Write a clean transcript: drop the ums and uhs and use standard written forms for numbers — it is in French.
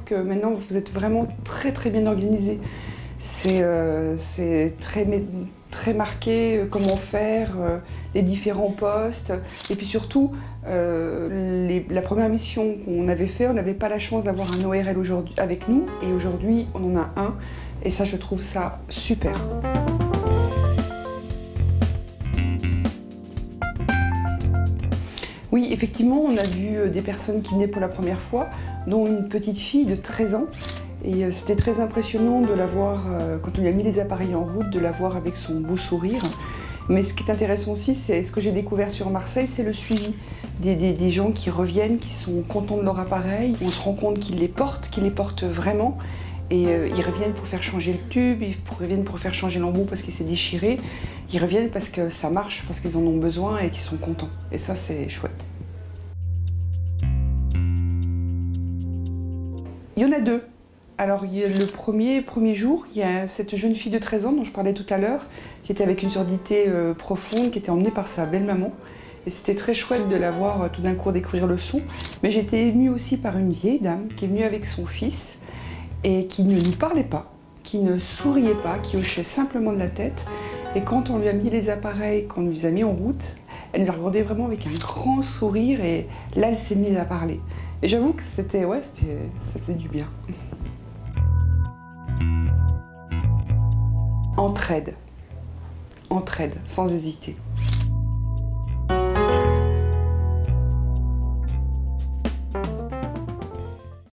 trouve que maintenant vous êtes vraiment très bien organisé. C'est très marqué, comment faire, les différents postes. Et puis surtout, la première mission qu'on avait fait, on n'avait pas la chance d'avoir un ORL aujourd'hui avec nous. Et aujourd'hui, on en a un. Et ça, je trouve ça super. Oui, effectivement, on a vu des personnes qui venaient pour la première fois, dont une petite fille de 13 ans. Et c'était très impressionnant de la voir, quand on lui a mis les appareils en route, de la voir avec son beau sourire. Mais ce qui est intéressant aussi, c'est ce que j'ai découvert sur Marseille, c'est le suivi des gens qui reviennent, qui sont contents de leur appareil. On se rend compte qu'ils les portent vraiment. Et ils reviennent pour faire changer le tube, ils reviennent pour faire changer l'embout parce qu'il s'est déchiré. Ils reviennent parce que ça marche, parce qu'ils en ont besoin et qu'ils sont contents. Et ça, c'est chouette. Il y en a deux. Alors, le premier jour, il y a cette jeune fille de 13 ans dont je parlais tout à l'heure, qui était avec une surdité profonde, qui était emmenée par sa belle-maman. Et c'était très chouette de la voir tout d'un coup découvrir le son. Mais j'étais émue aussi par une vieille dame qui est venue avec son fils et qui ne nous parlait pas, qui ne souriait pas, qui hochait simplement de la tête. Et quand on lui a mis les appareils, qu'on nous a mis en route, elle nous a regardé vraiment avec un grand sourire et là, elle s'est mise à parler. Et j'avoue que ça faisait du bien. Entraide, sans hésiter.